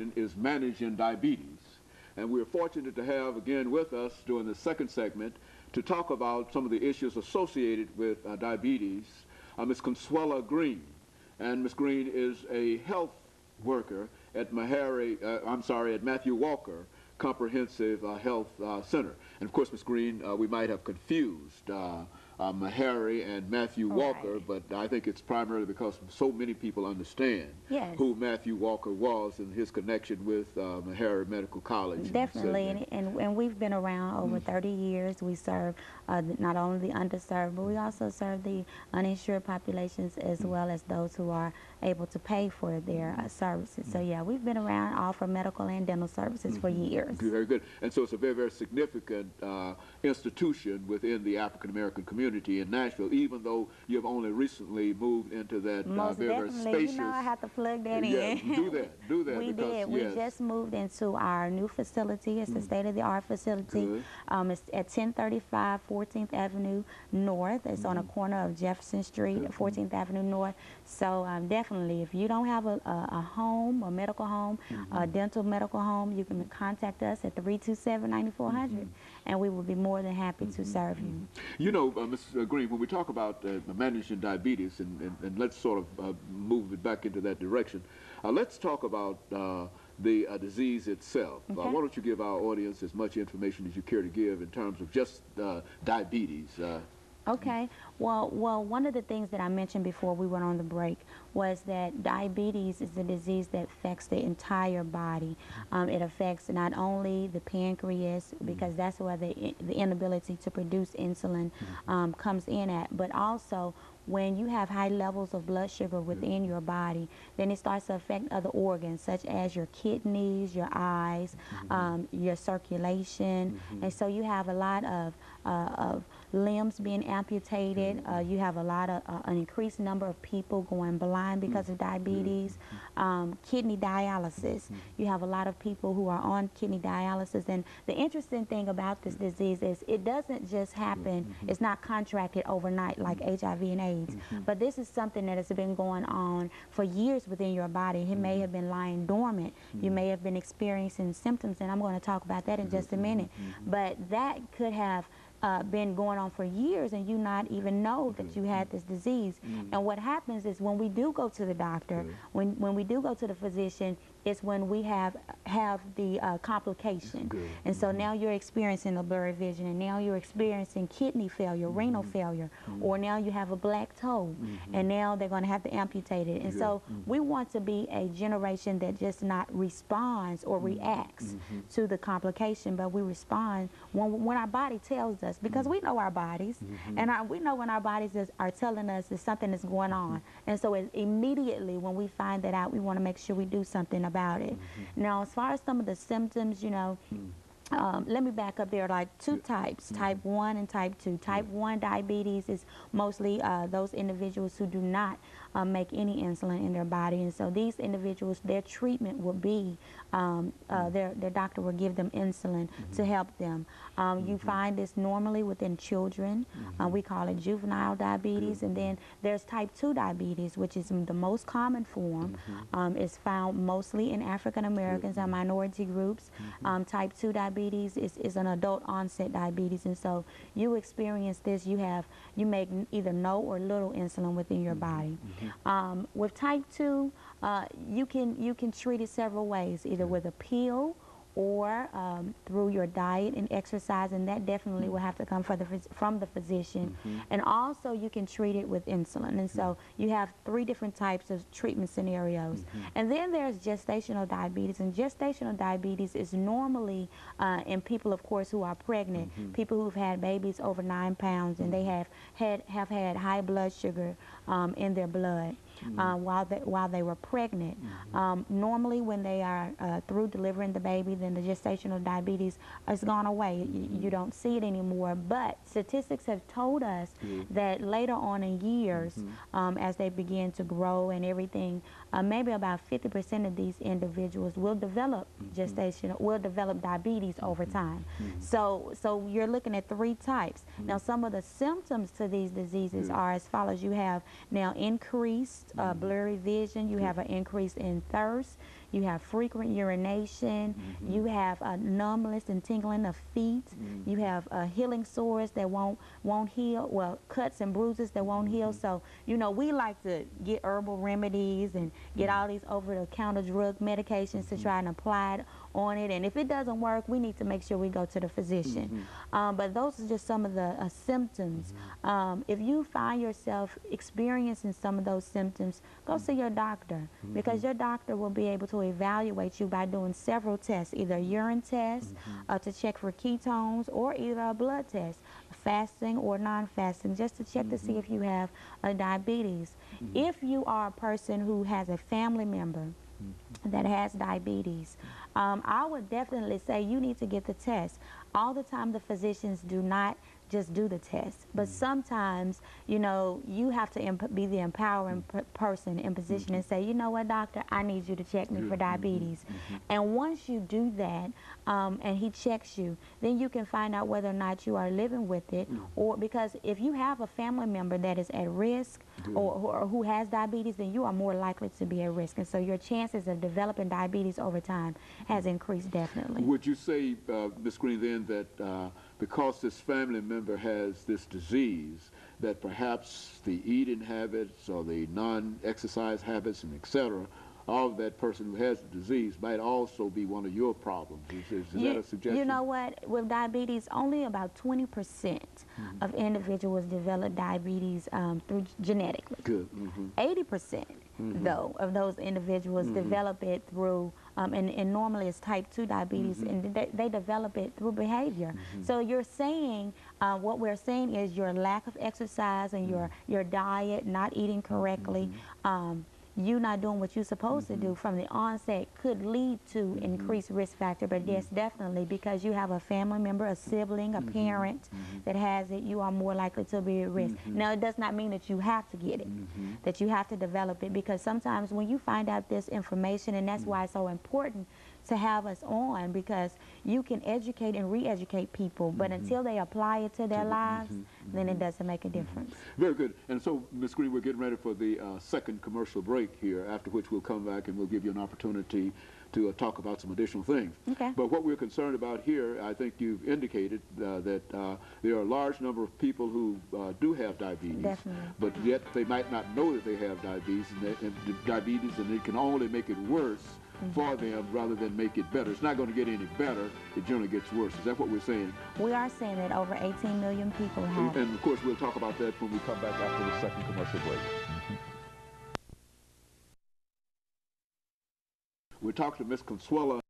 morning is managing diabetes. And we're fortunate to have again with us during the second segment to talk about some of the issues associated with diabetes, Ms. Consuela Green. And Ms. Green is a health worker at Matthew Walker Comprehensive Health Center. And of course, Ms. Green, we might have confused Meharry and Matthew Walker, but I think it's primarily because so many people understand who Matthew Walker was and his connection with Meharry Medical College. Definitely, and we've been around over 30 years. We serve not only the underserved, but we also serve the uninsured populations as well as those who are able to pay for their services. So yeah, we've been around, offer medical and dental services for years. Very good. And so it's a very, very significant institution within the African American community in Nashville, even though you've only recently moved into that very spacious. You know, I have to plug that in. Do that. We did. We just moved into our new facility. It's a state-of-the-art facility. It's at 1035 14th Avenue North. It's on a corner of Jefferson Street, 14th Avenue North. So definitely, if you don't have a home, a medical home, a dental medical home, you can contact us at 327-9400, and we will be more than happy to serve you. You know, Ms. Green, when we talk about managing diabetes, and let's sort of move it back into that direction, let's talk about the disease itself. Why don't you give our audience as much information as you care to give in terms of just diabetes? Okay. Well, one of the things that I mentioned before we went on the break was that diabetes is a disease that affects the entire body. It affects not only the pancreas, because that's where the inability to produce insulin comes in at, but also when you have high levels of blood sugar within your body, then it starts to affect other organs such as your kidneys, your eyes, your circulation, and so you have a lot of limbs being amputated. You have a lot of an increased number of people going blind because of diabetes. Kidney dialysis. You have a lot of people who are on kidney dialysis, and the interesting thing about this disease is it doesn't just happen. It's not contracted overnight like HIV and AIDS. But this is something that has been going on for years within your body. It may have been lying dormant. You may have been experiencing symptoms, and I'm going to talk about that in just a minute. But that could have been going on for years, and you not even know that you had this disease. And what happens is when we do go to the doctor, when we do go to the physician, it's when we have the complication. And so now you're experiencing a blurry vision, and now you're experiencing kidney failure, renal failure, or now you have a black toe, and now they're going to have to amputate it. And so we want to be a generation that just not responds or reacts to the complication, but we respond when our body tells us, because we know our bodies, and we know when our bodies are telling us that something is going on. And so immediately when we find that out, we want to make sure we do something about it. Now, as far as some of the symptoms, you know, let me back up. There are like two types, type 1 and type 2. Type 1 diabetes is mostly those individuals who do not make any insulin in their body. And so these individuals, their treatment will be, their doctor will give them insulin to help them. You find this normally within children. We call it juvenile diabetes. And then there's type 2 diabetes, which is the most common form. It's found mostly in African Americans and minority groups. Type 2 diabetes is an adult onset diabetes, and so you experience this, you make either no or little insulin within your body. With type 2, you can treat it several ways, either with a pill or through your diet and exercise, and that definitely will have to come from the physician. And also you can treat it with insulin, and so you have 3 different types of treatment scenarios. And then there's gestational diabetes, and gestational diabetes is normally in people, of course, who are pregnant, people who've had babies over 9 pounds, and they have had high blood sugar in their blood while they were pregnant. Normally when they are through delivering the baby, then the gestational diabetes has gone away. You don't see it anymore, but statistics have told us that later on in years, as they begin to grow and everything, maybe about 50% of these individuals will develop diabetes over time. So you're looking at 3 types. Now, some of the symptoms to these diseases are as follows. You have now increased blurry vision, you have an increase in thirst, you have frequent urination, you have numbness and tingling of feet, you have healing sores that won't heal, well, cuts and bruises that won't heal. So, you know, we like to get herbal remedies and get all these over-the-counter drug medications to try and apply it on it, and if it doesn't work, we need to make sure we go to the physician. But those are just some of the symptoms. If you find yourself experiencing some of those symptoms, go see your doctor, because your doctor will be able to evaluate you by doing several tests, either a urine test to check for ketones, or either a blood test, fasting or non-fasting, just to check to see if you have diabetes. If you are a person who has a family member that has diabetes, I would definitely say you need to get the test. All the time the physicians do not just do the test, but sometimes, you know, you have to be the empowering person in position and say, you know what, doctor, I need you to check me for diabetes. And once you do that, and he checks you, then you can find out whether or not you are living with it, or because if you have a family member that is at risk or who has diabetes, then you are more likely to be at risk, and so your chances of developing diabetes over time has increased definitely. Would you say, Ms. Green, then that because this family member has this disease, that perhaps the eating habits or the non-exercise habits and et cetera of that person who has the disease might also be one of your problems? Is that a suggestion? You know what? With diabetes, only about 20% of individuals develop diabetes through genetically. Good. 80% though of those individuals develop it through, and normally it's type 2 diabetes, and they develop it through behavior. So you're saying, what we're saying is your lack of exercise and your diet, not eating correctly, you not doing what you're supposed to do from the onset could lead to increased risk factor. But yes, definitely, because you have a family member, a sibling, a parent that has it, you are more likely to be at risk. Now, it does not mean that you have to get it, that you have to develop it, because sometimes when you find out this information, and that's why it's so important to have us on, because you can educate and re-educate people, but until they apply it to their lives, then it doesn't make a difference. Very good. And so, Ms. Green, we're getting ready for the second commercial break here, after which we'll come back and we'll give you an opportunity to talk about some additional things. Okay. But what we're concerned about here, I think you've indicated that there are a large number of people who do have diabetes. Definitely. But yet they might not know that they have diabetes, and it can only make it worse for them rather than make it better. It's not going to get any better. It generally gets worse. Is that what we're saying? We are saying that over 18 million people have. And of course, we'll talk about that when we come back after the second commercial break. We're talking to Ms. Consuela